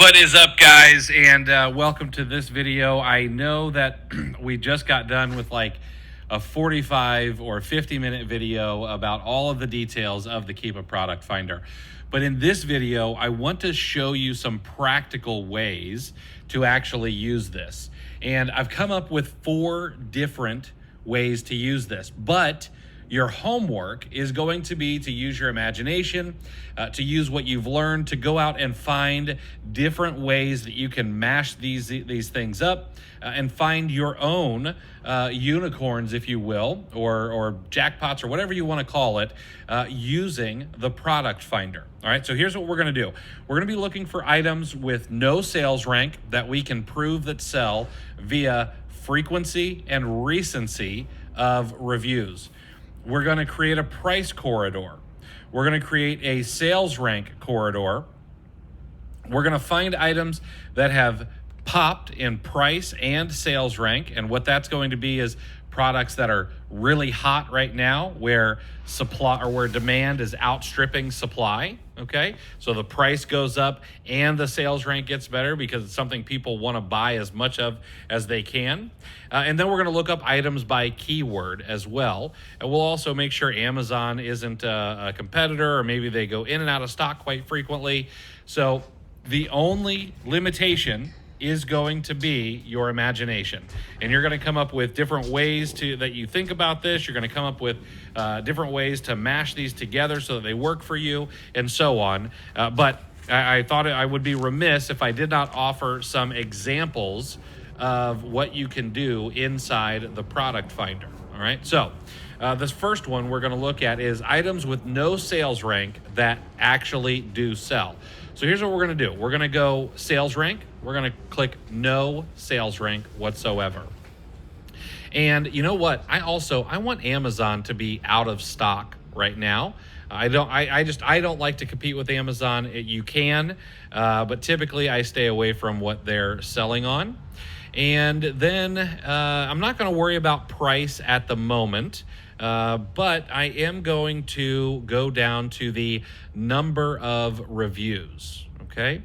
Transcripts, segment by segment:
What is up, guys, and welcome to this video. I know that we just got done with like a 45 or 50-minute video about all of the details of the Keepa product finder. But in this video, I want to show you some practical ways to actually use this. And I've come up with 4 different ways to use this, but your homework is going to be to use your imagination, to use what you've learned, to go out and find different ways that you can mash these things up and find your own unicorns, if you will, or jackpots, or whatever you want to call it, using the product finder. All right, so here's what we're going to do. We're going to be looking for items with no sales rank that we can prove that sell via frequency and recency of reviews. We're going to create a price corridor. We're going to create a sales rank corridor. We're going to find items that have popped in price and sales rank. And what that's going to be is products that are really hot right now, where supply or where demand is outstripping supply. Okay, so the price goes up and the sales rank gets better because it's something people want to buy as much of as they can. And then we're going to look up items by keyword as well. And we'll also make sure Amazon isn't a competitor, or maybe they go in and out of stock quite frequently. So the only limitation is going to be your imagination, and you're going to come up with different ways that you think about this. You're going to come up with different ways to mash these together so that they work for you, and so on. But I thought I would be remiss if I did not offer some examples of what you can do inside the product finder. All right, so this first one we're going to look at is items with no sales rank that actually do sell. So here's what we're going to do. We're going to go sales rank. We're going to click no sales rank whatsoever. And you know what? I want Amazon to be out of stock right now. I don't like to compete with Amazon. You can, but typically I stay away from what they're selling on. And then I'm not going to worry about price at the moment. But I am going to go down to the number of reviews, okay?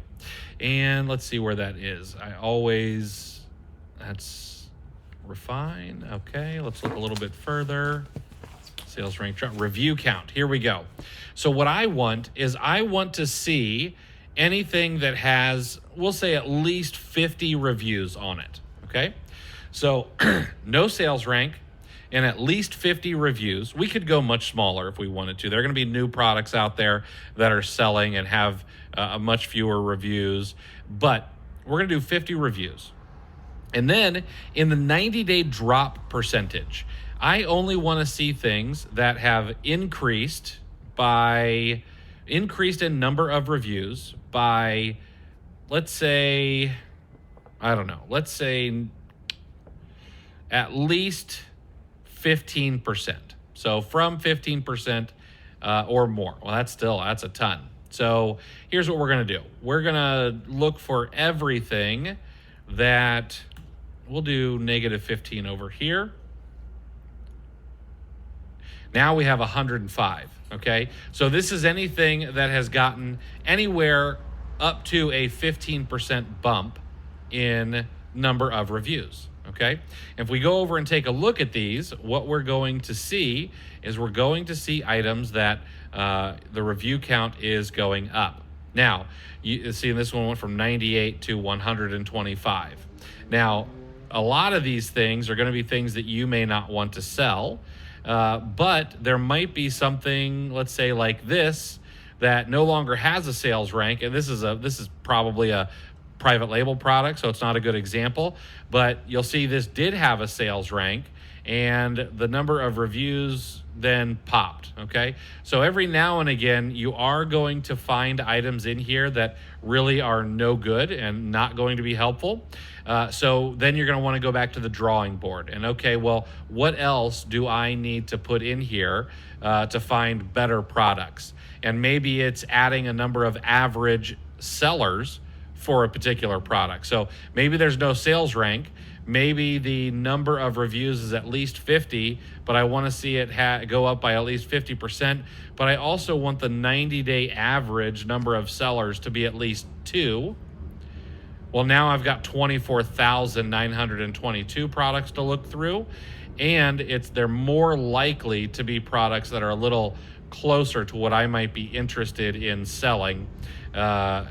And let's see where that is. That's refine, okay? Let's look a little bit further. Sales rank, review count, here we go. So what I want is I want to see anything that has, we'll say, at least 50 reviews on it, okay? So no sales rank, and at least 50 reviews. We could go much smaller if we wanted to. There are going to be new products out there that are selling and have much fewer reviews, but we're going to do 50 reviews. And then in the 90-day drop percentage, I only want to see things that have increased in number of reviews by, let's say, let's say at least 15%. So from 15% or more. Well, that's a ton. So here's what we're going to do. We're going to look for everything that, we'll do negative 15 over here. Now we have 105, okay? So this is anything that has gotten anywhere up to a 15% bump in number of reviews. Okay, if we go over and take a look at these, what we're going to see is we're going to see items that the review count is going up. Now, you see this one went from 98 to 125. Now, a lot of these things are going to be things that you may not want to sell, but there might be something, let's say like this, that no longer has a sales rank, and this is probably a private label product, so it's not a good example, but you'll see this did have a sales rank, and the number of reviews then popped, okay? So every now and again, you are going to find items in here that really are no good and not going to be helpful. So then you're going to want to go back to the drawing board and, okay, well, what else do I need to put in here to find better products? And maybe it's adding a number of average sellers for a particular product. So maybe there's no sales rank. Maybe the number of reviews is at least 50, but I want to see it go up by at least 50%. But I also want the 90-day average number of sellers to be at least 2. Well, now I've got 24,922 products to look through, and they're more likely to be products that are a little closer to what I might be interested in selling. But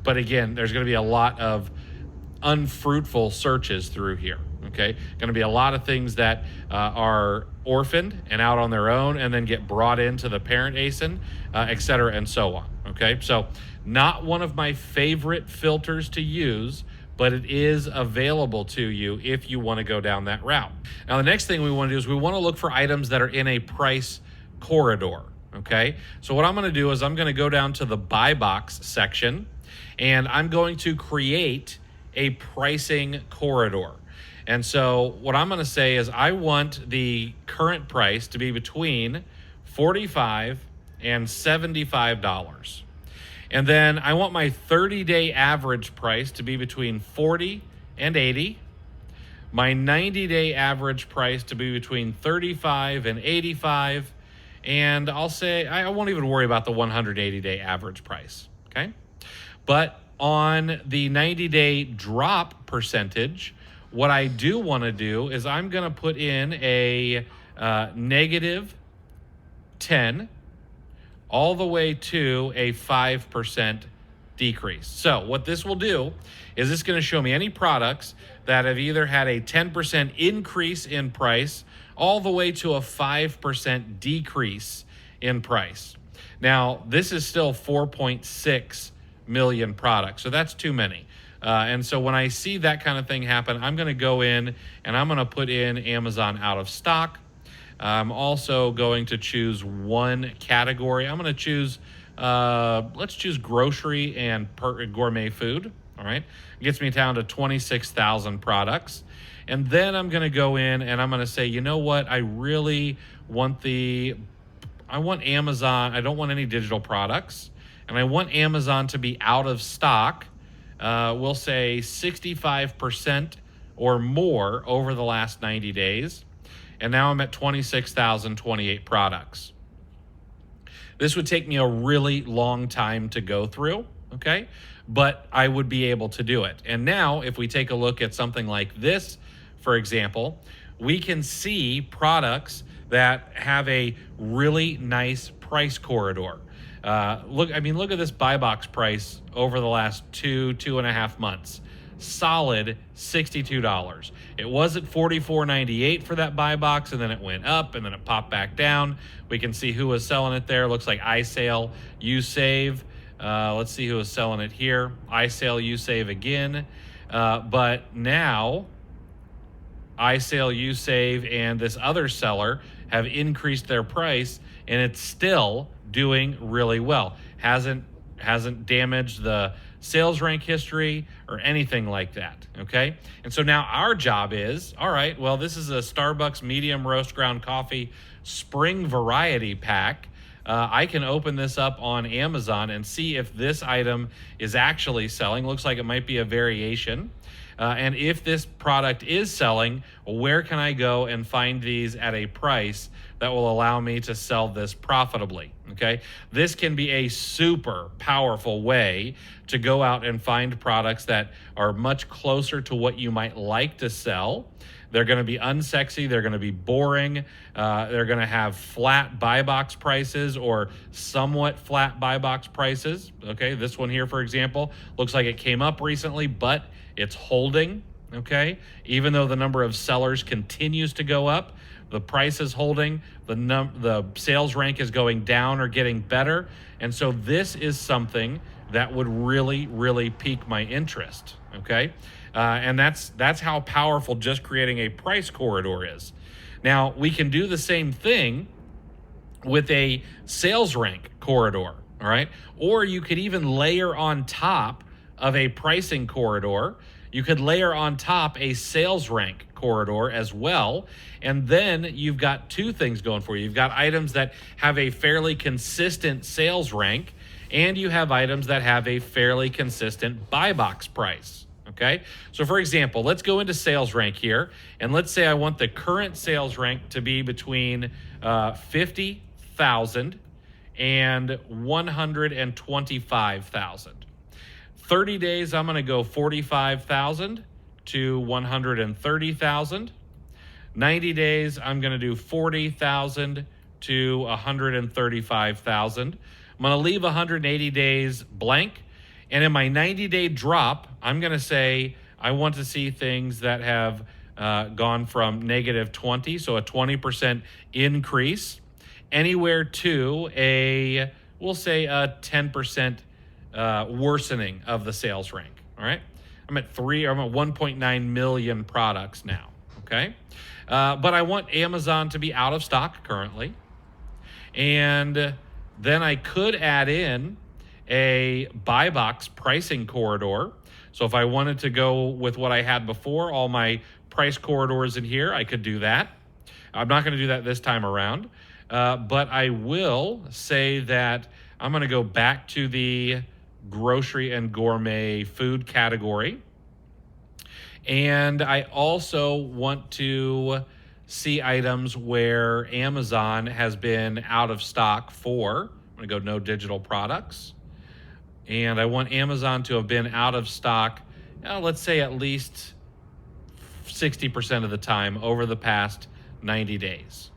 again, there's going to be a lot of unfruitful searches through here. Okay, going to be a lot of things that are orphaned and out on their own, and then get brought into the parent ASIN, et cetera, and so on. Okay, so not one of my favorite filters to use, but it is available to you if you want to go down that route. Now, the next thing we want to do is we want to look for items that are in a price corridor. Okay, so what I'm going to do is I'm going to go down to the buy box section, and I'm going to create a pricing corridor. And so what I'm going to say is I want the current price to be between $45 and $75. And then I want my 30-day average price to be between $40 and $80. My 90-day average price to be between $35 and $85. And I'll say I won't even worry about the 180-day average price, okay? But on the 90-day drop percentage, what I do want to do is I'm going to put in a negative 10 all the way to a 5% decrease. So what this will do is it's going to show me any products that have either had a 10% increase in price all the way to a 5% decrease in price. Now, this is still 4.6 million products, so that's too many. And so when I see that kind of thing happen, I'm going to go in and I'm going to put in Amazon out of stock. I'm also going to choose one category. I'm going to choose, let's choose grocery and gourmet food. All right. It gets me down to 26,000 products. And then I'm going to go in and I'm going to say, you know what? I really want I want Amazon. I don't want any digital products. And I want Amazon to be out of stock. We'll say 65% or more over the last 90 days. And now I'm at 26,028 products. This would take me a really long time to go through, okay? But I would be able to do it. And now if we take a look at something like this, for example, we can see products that have a really nice price corridor. Look at this buy box price over the last 2.5 months. Solid $62. It was at $44.98 for that buy box, and then it went up, and then it popped back down. We can see who was selling it there. Looks like iSale, You Save. Let's see who was selling it here. iSale, You Save again. But now iSale, You Save, and this other seller have increased their price, and it's still doing really well. Hasn't damaged the sales rank history or anything like that, okay? And so now our job is, all right, well, this is a Starbucks medium roast ground coffee spring variety pack. I can open this up on Amazon and see if this item is actually selling. Looks like it might be a variation. And if this product is selling, where can I go and find these at a price that will allow me to sell this profitably? Okay, this can be a super powerful way to go out and find products that are much closer to what you might like to sell. They're going to be unsexy. They're going to be boring. They're going to have flat buy box prices or somewhat flat buy box prices. Okay, this one here, for example, looks like it came up recently, but it's holding. Okay, even though the number of sellers continues to go up, the price is holding. The sales rank is going down or getting better. And so this is something that would really, really pique my interest. Okay. And that's how powerful just creating a price corridor is. Now, we can do the same thing with a sales rank corridor, all right? Or you could even layer on top of a pricing corridor. You could layer on top a sales rank corridor as well. And then you've got two things going for you. You've got items that have a fairly consistent sales rank, and you have items that have a fairly consistent buy box price. Okay, so for example, let's go into sales rank here, and let's say I want the current sales rank to be between 50,000 and 125,000. 30 days, I'm going to go 45,000 to 130,000. 90 days, I'm going to do 40,000 to 135,000. I'm going to leave 180 days blank. And in my 90-day drop, I'm going to say I want to see things that have gone from -20, so a 20% increase, anywhere to we'll say a 10% worsening of the sales rank. All right, I'm at 1.9 million products now. Okay, but I want Amazon to be out of stock currently, and then I could add in a buy box pricing corridor. So if I wanted to go with what I had before, all my price corridors in here, I could do that. I'm not going to do that this time around, but I will say that I'm going to go back to the grocery and gourmet food category. And I also want to see items where Amazon has been out of stock for. I'm going to go no digital products. And I want Amazon to have been out of stock, let's say at least 60% of the time over the past 90 days.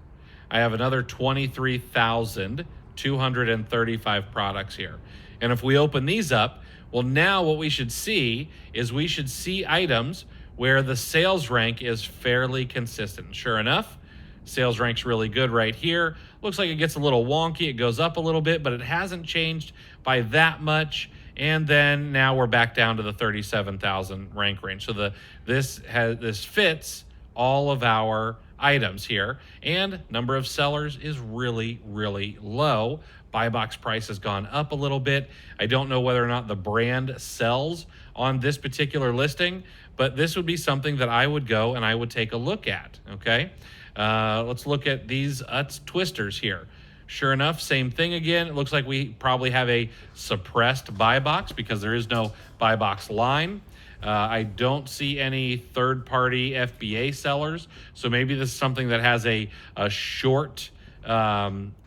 I have another 23,235 products here. And if we open these up, well, now what we should see is we should see items where the sales rank is fairly consistent. Sure enough, sales rank's really good right here. Looks like it gets a little wonky. It goes up a little bit, but it hasn't changed by that much. And then now we're back down to the 37,000 rank range. So this fits all of our items here, and number of sellers is really, really low. Buy box price has gone up a little bit. I don't know whether or not the brand sells on this particular listing, but this would be something that I would go and I would take a look at. Okay, let's look at these Utz twisters here. Sure enough, same thing again. It looks like we probably have a suppressed buy box because there is no buy box line. I don't see any third-party FBA sellers, so maybe this is something that has a short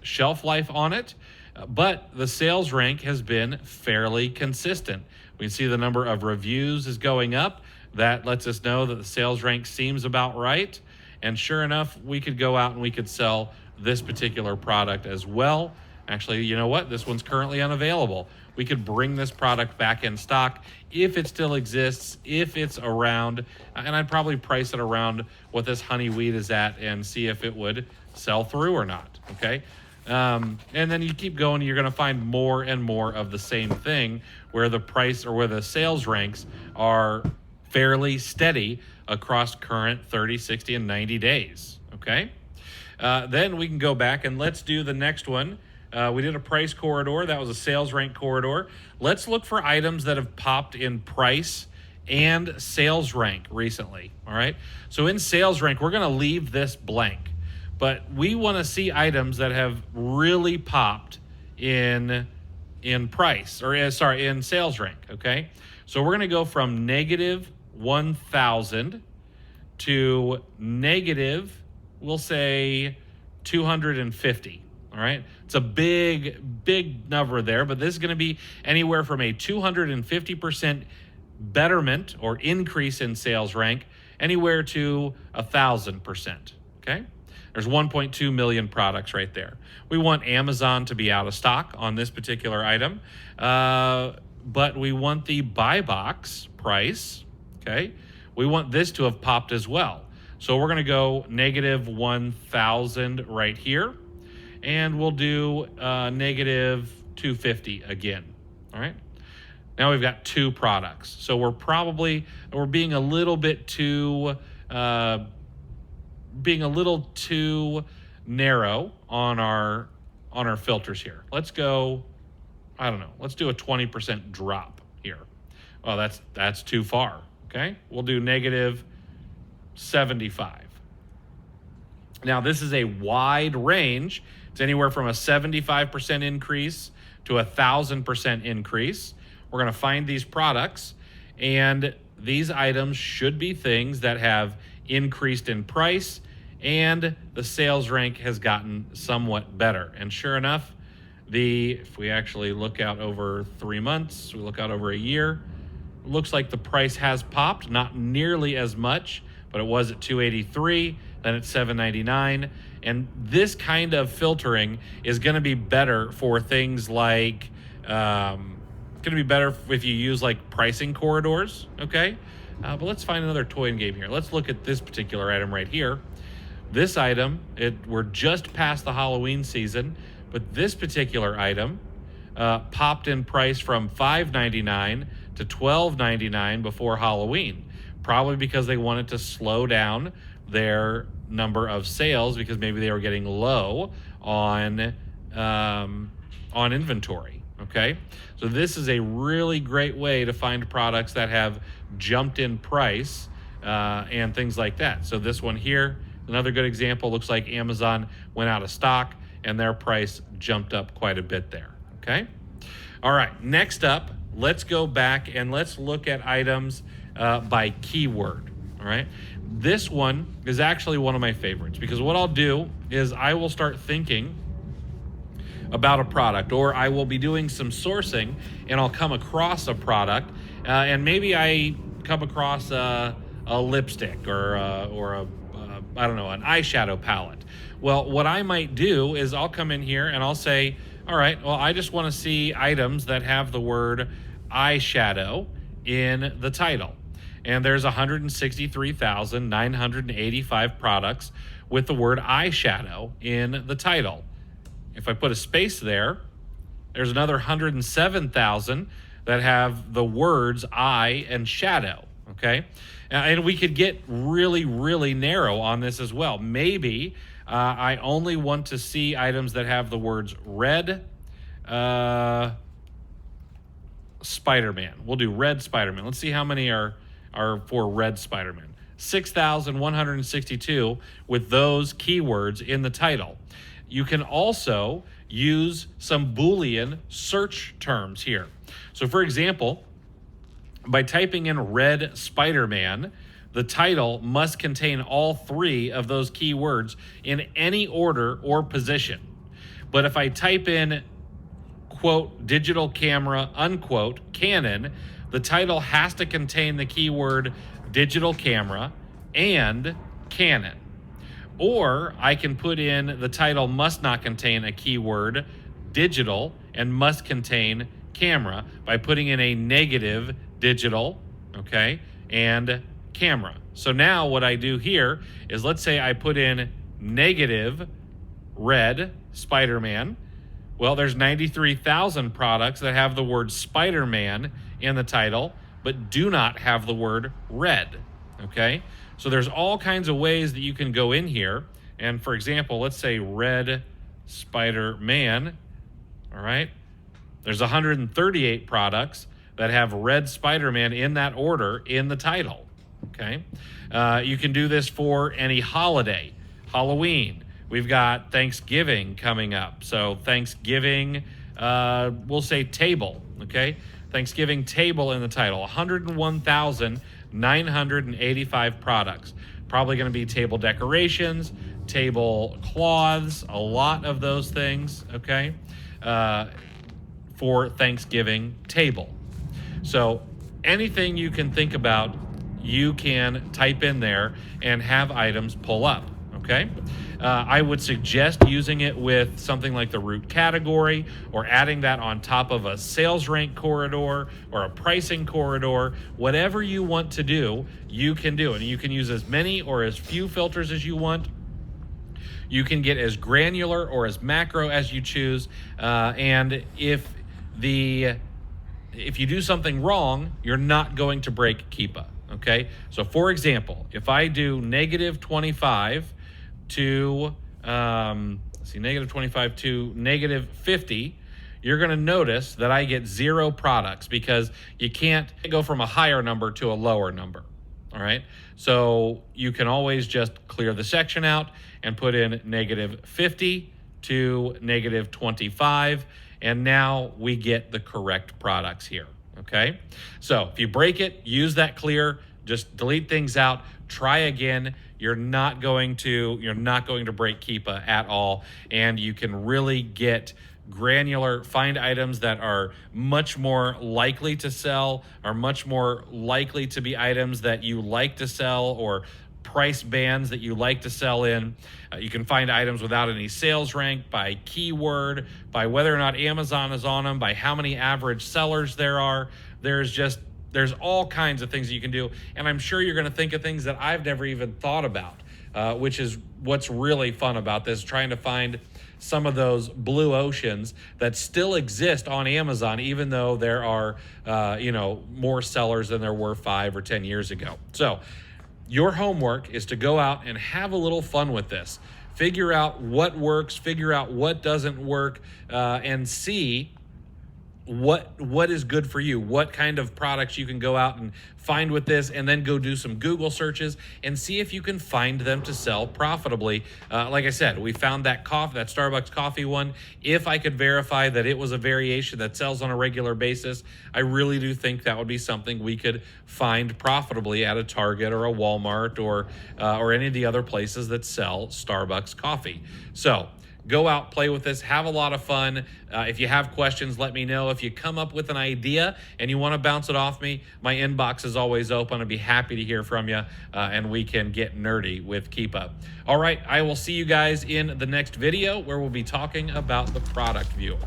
shelf life on it. But the sales rank has been fairly consistent. We can see the number of reviews is going up. That lets us know that the sales rank seems about right. And sure enough, we could go out and we could sell this particular product as well. Actually, you know what? This one's currently unavailable. We could bring this product back in stock if it still exists, if it's around, and I'd probably price it around what this honey wheat is at and see if it would sell through or not, okay? And then you keep going, you're gonna find more and more of the same thing where the price or where the sales ranks are fairly steady across current 30, 60, and 90 days, okay? Then we can go back and let's do the next one. We did a price corridor. That was a sales rank corridor. Let's look for items that have popped in price and sales rank recently, all right? So in sales rank, we're going to leave this blank, but we want to see items that have really popped in price, or in sales rank, okay? So we're going to go from -1,000 to negative, we'll say 250. All right, it's a big number there, but this is going to be anywhere from a 250% betterment or increase in sales rank, anywhere to 1,000%. Okay, there's 1.2 million products right there. We want Amazon to be out of stock on this particular item, but we want the buy box price. Okay, we want this to have popped as well. So we're going to go -1,000 right here. And we'll do -250 again. All right. Now we've got two products. So we're being a little bit too narrow on our filters here. Let's go, I don't know. Let's do a 20% drop here. Well, that's too far. Okay. We'll do -75. Now this is a wide range. It's anywhere from a 75% increase to 1,000% increase. We're going to find these products, and these items should be things that have increased in price, and the sales rank has gotten somewhat better. And sure enough, if we actually look out over 3 months, we look out over a year, looks like the price has popped, not nearly as much, but it was at $283, then it's $7.99. And this kind of filtering is going to be better for things like, it's going to be better if you use like pricing corridors, okay? But let's find another toy and game here. Let's look at this particular item right here. This item, we're just past the Halloween season, but this particular item popped in price from $5.99 to $12.99 before Halloween, probably because they wanted to slow down their number of sales because maybe they were getting low on inventory. Okay, so this is a really great way to find products that have jumped in price and things like that. So this one here, another good example, looks like Amazon went out of stock and their price jumped up quite a bit there. Okay, all right, next up, let's go back and let's look at items by keyword. All right, this one is actually one of my favorites because what I'll do is I will start thinking about a product, or I will be doing some sourcing and I'll come across a product and maybe I come across a lipstick or I don't know, an eyeshadow palette. Well, what I might do is I'll come in here and I'll say, all right, well, I just want to see items that have the word eyeshadow in the title. And there's 163,985 products with the word eyeshadow in the title. If I put a space there, there's another 107,000 that have the words eye and shadow, okay? And we could get really, really narrow on this as well. Maybe I only want to see items that have the words red Spider-Man. We'll do red Spider-Man. Let's see how many are for red Spider-Man. 6,162 with those keywords in the title. You can also use some Boolean search terms here. So for example, by typing in red Spider-Man, the title must contain all three of those keywords in any order or position. But if I type in, quote, digital camera, unquote, Canon, the title has to contain the keyword digital camera and Canon. Or I can put in the title must not contain a keyword digital and must contain camera by putting in a negative digital, okay, and camera. So now what I do here is, let's say I put in negative red Spider-Man. Well, there's 93,000 products that have the word Spider-Man in the title, but do not have the word red, okay? So there's all kinds of ways that you can go in here. And for example, let's say red Spider-Man, all right? There's 138 products that have red Spider-Man in that order in the title, okay? You can do this for any holiday, Halloween. We've got Thanksgiving coming up. So Thanksgiving, we'll say table, okay? Thanksgiving table in the title, 101,985 products. Probably going to be table decorations, table cloths, a lot of those things, okay, for Thanksgiving table. So anything you can think about, you can type in there and have items pull up, okay? I would suggest using it with something like the root category, or adding that on top of a sales rank corridor or a pricing corridor. Whatever you want to do, you can do. And you can use as many or as few filters as you want. You can get as granular or as macro as you choose. And if you do something wrong, you're not going to break keepa, okay? So for example, if I do negative 25 to negative 25 to negative 50, you're going to notice that I get 0 products because you can't go from a higher number to a lower number. All right, so you can always just clear the section out and put in negative 50 to negative 25, and now we get the correct products here. Okay, so if you break it, use that clear, just delete things out, try again. You're not going to break keepa at all, and you can really get granular, find items that are much more likely to sell, are much more likely to be items that you like to sell, or price bands that you like to sell in. You can find items without any sales rank, by keyword, by whether or not Amazon is on them, by how many average sellers there are. There's all kinds of things you can do, and I'm sure you're going to think of things that I've never even thought about, which is what's really fun about this, trying to find some of those blue oceans that still exist on Amazon, even though there are, more sellers than there were 5 or 10 years ago. So your homework is to go out and have a little fun with this. Figure out what works, figure out what doesn't work, and see what is good for you, what kind of products you can go out and find with this, and then go do some Google searches and see if you can find them to sell profitably. Like I said, we found that Starbucks coffee one. If I could verify that it was a variation that sells on a regular basis, I really do think that would be something we could find profitably at a Target or a Walmart or any of the other places that sell Starbucks coffee. So go out, play with this, have a lot of fun. If you have questions, let me know. If you come up with an idea and you want to bounce it off me, my inbox is always open. I'd be happy to hear from you, and we can get nerdy with Keepa. All right, I will see you guys in the next video, where we'll be talking about the product view.